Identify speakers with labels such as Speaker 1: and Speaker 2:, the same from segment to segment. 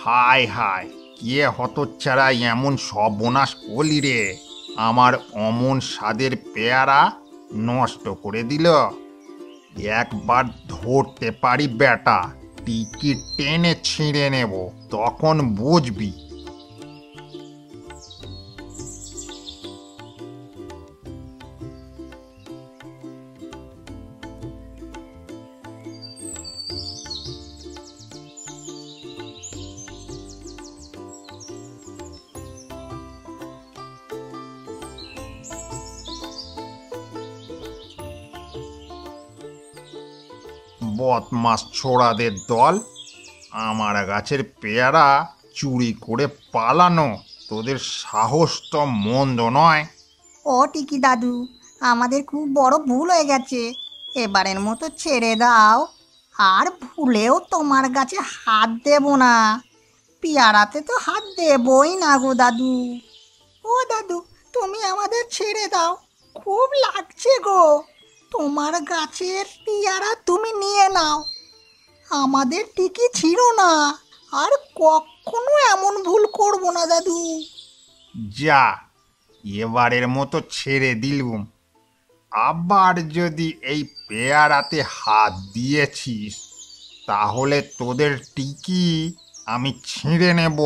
Speaker 1: হায় হায়, কে হতচ্ছাড়া এমন সর্বনাশ করলি রে! আমার অমন স্বাদের পেয়ারা নষ্ট করে দিল। একবার ধরতে পারি বেটা, টিকিট টেনে ছিঁড়ে নেব, তখন বুঝবি। বদমাস ছোড়াদের দল, আমার গাছের পেয়ারা চুরি করে পালানো তোদের সাহস তো মন্দ নয়।
Speaker 2: ও টিকি দাদু, আমাদের খুব বড় ভুল হয়ে গেছে, এবারের মতো ছেড়ে দাও। আর ভুলেও তোমার গাছে হাত দেব না। পেয়ারাতে তো হাত দেবই না গো দাদু। ও দাদু, তুমি আমাদের ছেড়ে দাও, খুব লাগছে গো। তোমার গাছের পেয়ারা তুমি নিয়ে নাও, আমাদের টিকি ছিল না। আর কখনো এমন ভুল করব না দাদু।
Speaker 1: যা, এবারের মতো ছেড়ে দিলুম। আবার যদি এই পেয়ারাতে হাত দিয়েছিস, তাহলে তোদের টিকি আমি ছিঁড়ে নেব।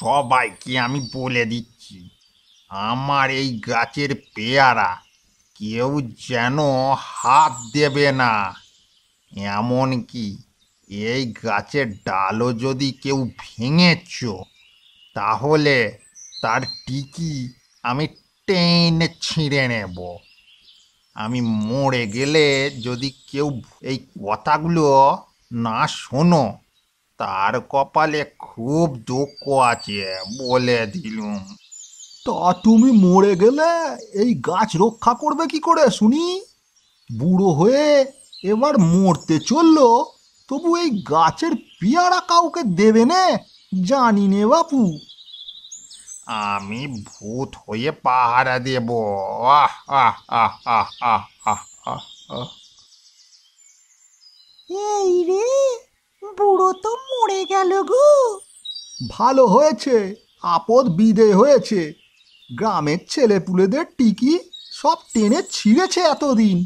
Speaker 1: সবাইকে আমি বলে দিচ্ছি, আমার এই গাছের পেয়ারা কেউ যেন হাত দেবে না। এমনকি এই গাছের ডালও যদি কেউ ভেঙেছ, তাহলে তার টিকি আমি টেনে ছিঁড়ে নেব। আমি মরে গেলে যদি কেউ এই কথাগুলো না শোনো, তার কপালে খুব দুঃখ আছে বলে দিলুম।
Speaker 3: তা তুমি মরে গেলে এই গাছ রক্ষা করবে কি করে শুনি? বুড়ো হয়ে এবার মরতে চললো, তবু এই গাছের পেয়ারা কাউকে দেবে নে? জানি নে বাপু।
Speaker 1: আমি ভূত হয়ে পাহারা দেব। আহ আহ আহ আহ আহ আহ আহ আহ।
Speaker 2: এই রে, বুড়ো তো মরে গেল গো।
Speaker 3: ভালো হয়েছে, আপদ বিদেয় হয়েছে। গ্রামের ছেলেপুলেদের টিকি সব টেনে ছিঁড়েছে এতদিন,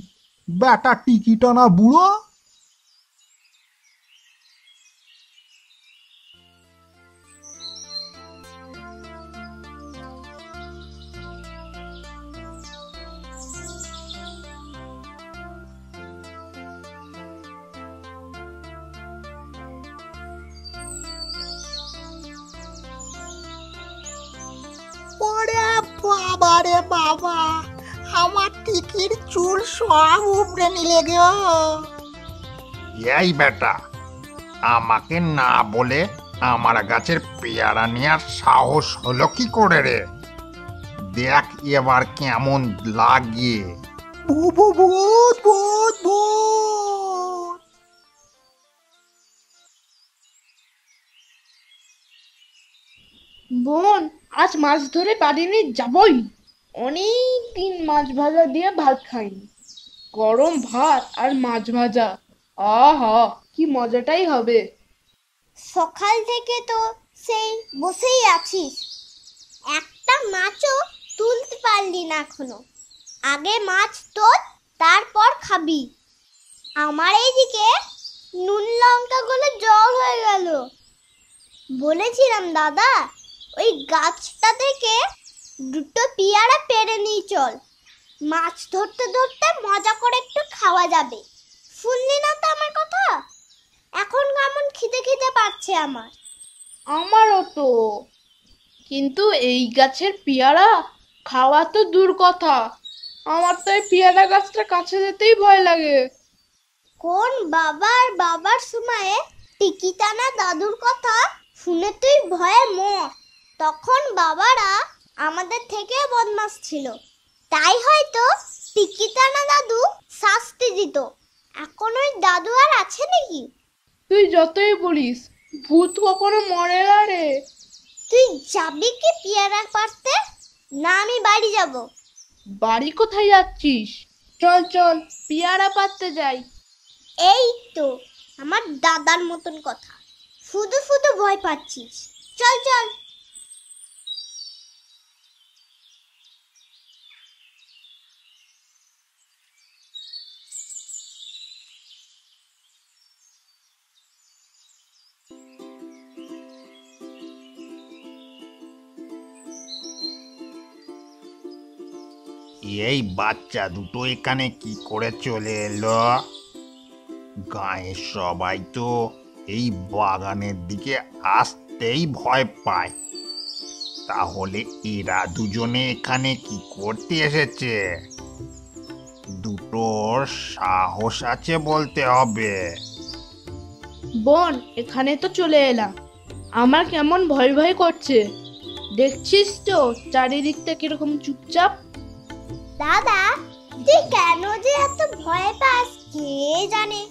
Speaker 3: বেটা টিকি টানা বুড়ো।
Speaker 2: ওরে বাবা রে বাবা, আমার টিকির চুল সব উপড়ে নিলে গো।
Speaker 1: এই বেটা, আমাকে না বলে আমার গাছের পেয়ারা নেওয়ার সাহস হলো কি করে রে? দেখ এবার কেমন লাগে।
Speaker 2: ভূত ভূত ভূত ভূত।
Speaker 4: বোন, আজ মাছ ধরে বাড়ি নিয়ে যাবই। অনেক দিন মাছ ভাজা দিয়ে ভাত খাইনি। গরম ভাত আর মাছ ভাজা, আহা কি মজাটাই হবে।
Speaker 5: সকাল থেকে তো সেই বসেই আছিস, একটা মাছও তুলতে পারলি না এখনো। আগে মাছ তোল, তারপর খাবি। আমার এইদিকে নুন লঙ্কাগুলো জল হয়ে গেল। বলেছিলাম দাদা, ওই গাছটা থেকে দুটো পেয়ারা পেড়ে নিয়ে চল, মাছ ধরতে ধরতে মজা করে একটু খাওয়া যাবে। শুনলি না তো আমার কথা? এখন কেমন খিদে খিদে পাচ্ছে আমার।
Speaker 4: আমারও তো, কিন্তু এই গাছের পেয়ারা খাওয়া তো দূর কথা, আমার তো এই পেয়ারা গাছটা কাছে যেতেই ভয় লাগে।
Speaker 5: কোন বাবার সময়ে টিকি টানা দাদুর কথা শুনে তুই ভয়ে মর। তখন বাবারা আমাদের থেকে বদমাশ ছিল, তাই হয়তো টিকি টানা দাদু শাস্তি দিত। এখন ওই দাদু আর আছে নাকি?
Speaker 4: তুই যতই বলিস, ভূত কখনো মরে না রে।
Speaker 5: তুই যাবি কি পেয়ারা পাড়তে? না আমি বাড়ি যাব।
Speaker 4: বাড়ি কোথায় যাচ্ছিস? চল চল, পেয়ারা পাড়তে যাই।
Speaker 5: এই তো আমার দাদার মতন কথা, শুধু শুধু ভয় পাচ্ছিস। চল চল।
Speaker 1: এই বাচ্চা দুটো এখানে কি করে চলে এলো? গায়ের সবাই তো এই বাগানের দিকে আসতেই ভয় পায়, তাহলে এরা দুজনে এখানে কি করতে এসেছে? দুটোর সাহস আছে বলতে হবে।
Speaker 4: বোন, এখানে তো চলে এলাম। আমার কেমন ভয় ভয় করছে। দেখছিস তো চারিদিকটা কিরকম চুপচাপ।
Speaker 5: দাদা, তুই কেন যে এত ভয় পাস কে জানে।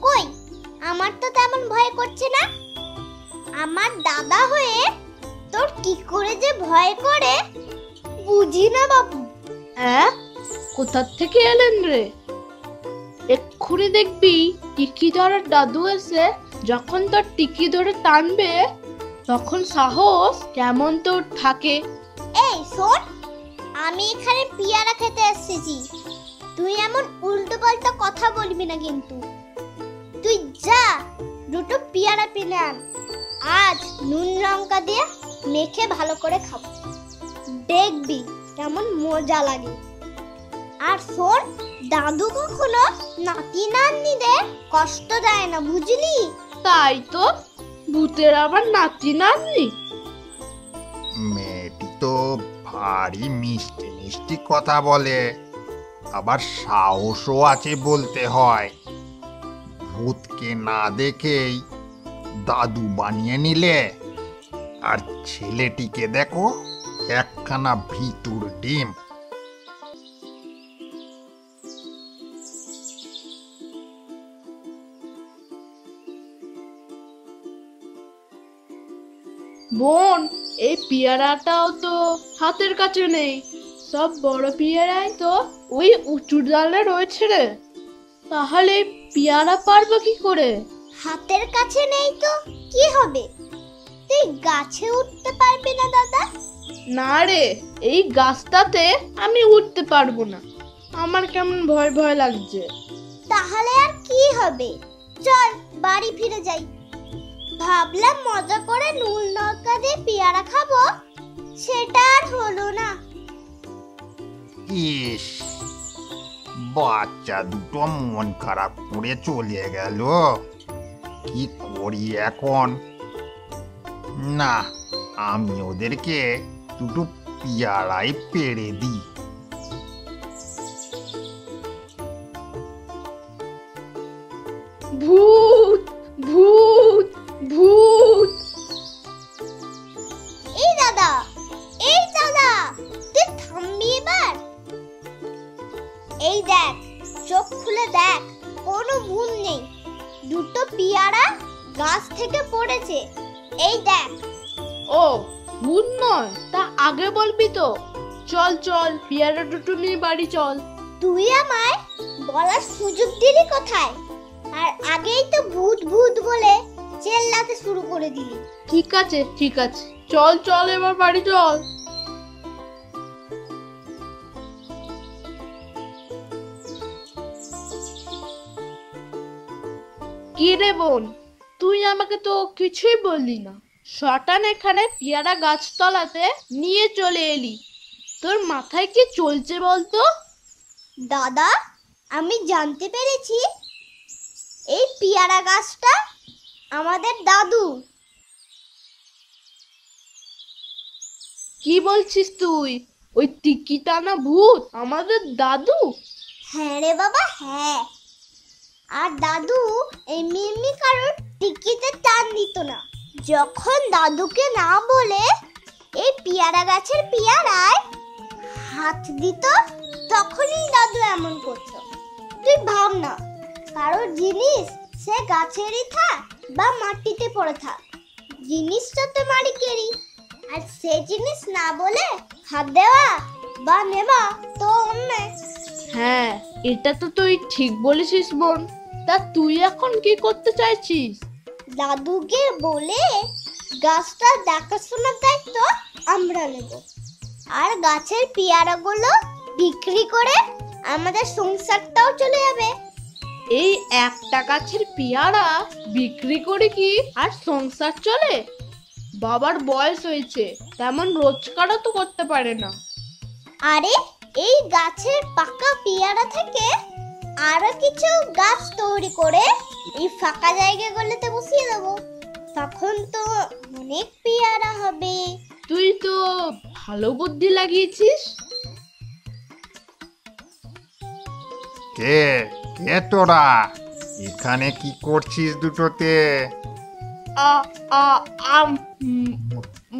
Speaker 5: কই, আমার তো তেমন ভয় করছে না। আমার দাদা হয়ে তোর কি করে যে ভয় করে বুঝি না বাবু।
Speaker 4: কোথা থেকে এলেন রে? এক্ষুনি দেখবি টিকি ধরার দাদু এসে যখন তোর টিকি ধরে টানবে, তখন সাহস কেমন তোর থাকে।
Speaker 5: এই শোন, আমি এখানে পেয়ারা খেতে এসেছি। তুই এমন উল্টো পাল্টা কথা বলবি না কিন্তু। তুই যা, দুটো পেয়ারা কিনে আন। আজ নুন লঙ্কা দিয়ে মেখে ভালো করে খাবো, দেখবি কেমন মজা লাগে। আর শোন, দাদু কখনো নাতি নাতনিদের কষ্ট দেয় না, বুঝলি?
Speaker 4: তাই তো, ভূতের আবার নাতি নাতনি?
Speaker 1: মেয়েটি তো ভারী মিষ্টি মিষ্টি কথা বলে, আবার সাহসও আছে বলতে হয়। ভূতকে না দেখেই দাদু বানিয়ে নিলে, আর ছেলেটিকে দেখো একখানা ভিতুর ডিম।
Speaker 4: বোন, এই পেয়ারাটাও তো হাতের কাছে নেই। সব বড় পেয়ারাই তো ওই উঁচু ডালে রয়েছে রে। তাহলে পেয়ারা পারবো কি করে?
Speaker 5: হাতের কাছে নেই তো কি হবে? তুই গাছে উঠতে পারবি না দাদা?
Speaker 4: না রে, এই গাছটাতে আমি উঠতে পারবো না। আমার কেমন ভয় ভয় লাগছে।
Speaker 5: তাহলে আর কি হবে, চল বাড়ি ফিরে যাই। ভাবলাম মজা করে নুন লঙ্কা দিয়ে পেয়ারা খাবো, সেটা আর হলো না।
Speaker 1: ইস, বাচ্চা দুটো মন খারাপ করে চলে গেল। কি করি এখন? না, আমি ওদেরকে দুটো পেয়ারাই পেড়ে দিই।
Speaker 4: ভূত ভূত ভূত!
Speaker 5: এই দাদা, এই দাদা, তুই থামবি এবার? এই দেখ, চোখ খুলে দেখ, কোনো ভুল নেই। দুটো পেয়ারা গাছ থেকে পড়েছে, এই দেখ।
Speaker 4: ও, ভূত নয় তা আগে বলবি তো। চল চল, পেয়ারা দুটো নিয়ে বাড়ি চল।
Speaker 5: তুই আমায় বলার সুযোগ দিলি কোথায়? আর আগেই তো ভূত ভূত বলে চেল্লাতে শুরু করে দিলি।
Speaker 4: ঠিক আছে ঠিক আছে, চল চল এবার বাড়ি চল। কি রে বোন, তুই আমাকে তো কিছুই বললি না। শটান এখানে পেয়ারা গাছতলাতে নিয়ে চলে এলি। তোর মাথায় কি চলছে বলতো?
Speaker 5: দাদা, আমি জানতে পেরেছি এই পেয়ারা গাছটা আমাদের দাদু।
Speaker 4: কি বলছিস তুই? ওই টিকি টানা ভূত আমাদের দাদু?
Speaker 5: হ্যাঁ রে বাবা, হ্যাঁ। আর দাদু এমনি এমনি কারোর টিকিতে টান দিত না। যখন দাদুকে না বলে এই পেয়ারা গাছের পেয়ারায় হাত দিত, তখনই দাদু এমন করতো। তুই ভাব না, কারো জিনিস সে গাছেরই থাক বা মাটিতে পড়ে থাক, জিনিসটা তো মালিকেরই। আর সে জিনিস না বলে হাত দেওয়া বা নেওয়া তো অন্যায়।
Speaker 4: হ্যাঁ, এটা তো তুই ঠিক বলেছিস বোন। তা তুই এখন কি করতে চাইছিস?
Speaker 5: দাদুকে বলে গাছটা দেখাশোনার দায়িত্ব আমরা নেব, আর গাছের পেয়ারাগুলো বিক্রি করে আমাদের সংসারটাও চলে যাবে।
Speaker 4: এই একটা গাছের পেয়ারা বিক্রি করে কি আর সংসার চলে? বাবার বয়স হয়েছে, তেমন রোজগারও তো করতে পারে না।
Speaker 5: আরে এই গাছের পাকা পেয়ারা থেকে আরো কিছু গাছ তৈরি করে এই ফাঁকা জায়গাগুলোতে বসিয়ে দেবো, তখন তো অনেক পেয়ারা হবে।
Speaker 4: তুই তো ভালো বুদ্ধি লাগিয়েছিস।
Speaker 1: কে কে তোরা এখানে কি করছিস দুটোতে?
Speaker 4: আ আ আম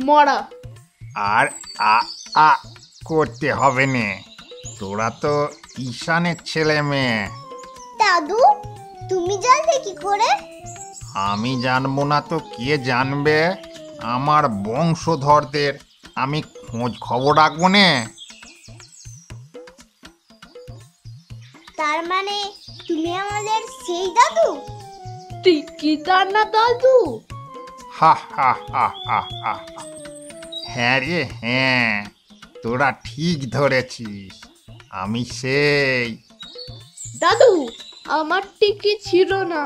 Speaker 4: মরা।
Speaker 1: আর আ আ করতে হবে নে, তোরা তো ঈশানের ছেলে মেয়ে।
Speaker 5: দাদু তুমি জানলে কি করে?
Speaker 1: আমি জানবো না তো কে জানবে? আমার বংশধরদের আমি খোঁজ খবর রাখবো নে।
Speaker 5: তার মানে তুমি আমাদের সেই দাদু?
Speaker 4: কি তার না দাদু?
Speaker 1: হা হা হা হা হা হা। হ্যাঁ রে হ্যাঁ, তোরা ঠিক ধরেছিস, আমি সেই।
Speaker 4: দাদু, আমার টিকি ছিল না,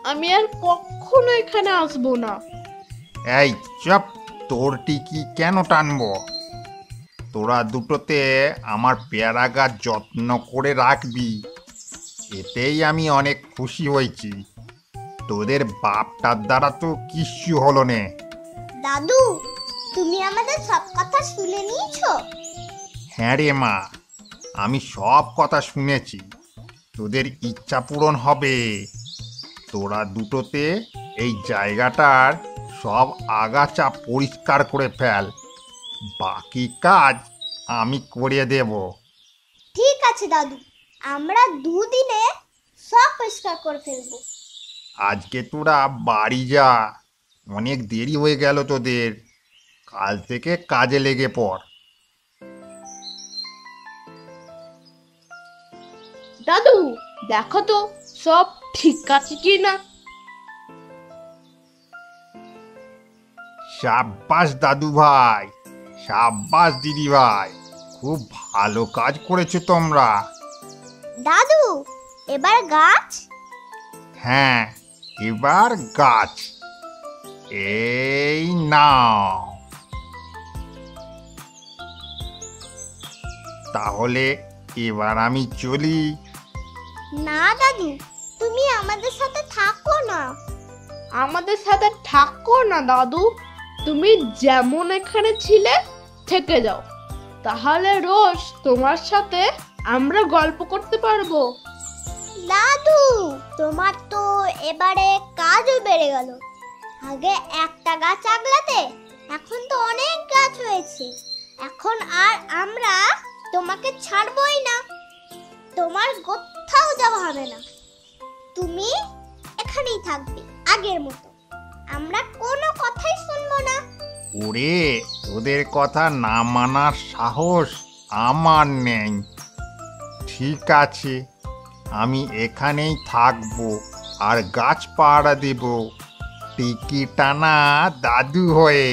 Speaker 4: আমি আর কখনো এখানে আসবো না।
Speaker 1: এই চপ, তোর টিকি কেন টানবো? তোরা দুটোতে আমার পেয়ারা গাছ যত্ন করে রাখবি, এতেই আমি অনেক খুশি হয়েছি। তোদের বাপটার দ্বারা তো কিচ্ছু হলো নে।
Speaker 5: দাদু তুমি আমাদের সব কথা শুনে নিয়েছো?
Speaker 1: হ্যাঁ রে মা, আমি সব কথা শুনেছি। তোদের ইচ্ছা পূরণ হবে। তোরা দুটোতে এই জায়গাটার সব আগাছা পরিষ্কার করে ফেল, বাকি কাজ আমি করে দেব।
Speaker 5: ঠিক আছে দাদু, আমরা দুদিনে সব পরিষ্কার করে ফেলবো।
Speaker 1: আজকে তোরা বাড়ি যা, অনেক দেরি হয়ে গেল তোদের। কাল থেকে কাজে লেগে পড়।
Speaker 4: দাদু দেখো তো সব ঠিক আছে কি না।
Speaker 1: সাব্বাস দাদু ভাই, সাব্বাস দিদি ভাই, খুব ভালো কাজ করেছো তোমরা।
Speaker 5: দাদু এবার গাছ।
Speaker 1: হ্যাঁ, এবার গাছ। এই নাও। তাহলে এবার আমি চলি।
Speaker 5: না দাদু, তুমি আমাদের সাথে থাকো না।
Speaker 4: আমাদের সাথে থাকো না দাদু, তুমি যেমন এখানে ছিলে থেকে যাও, তাহলে রোজ তোমার সাথে আমরা গল্প করতে পারবো।
Speaker 5: দাদু তোমার তো এবারে কাজও বেড়ে গেল। আগে একটা গাছ আগলাতে, এখন তো অনেক গাছ হয়েছে। এখন আর আমরা তোমাকে ছাড়বই না, তোমার কোথাও যাওয়া হবে না। তুমি এখানেই থাকবে আগের মতো, আমরা কোনো কথাই শুনবো না।
Speaker 1: ওরে, ওদের কথা না মানার সাহস আমার নেই। ঠিক আছে, আমি এখানেই থাকবো আর গাছ পাহারা দেব, টিকি টানা দাদু হয়ে।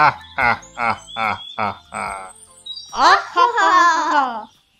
Speaker 1: আহ আহ আহ আহ আহ আহ।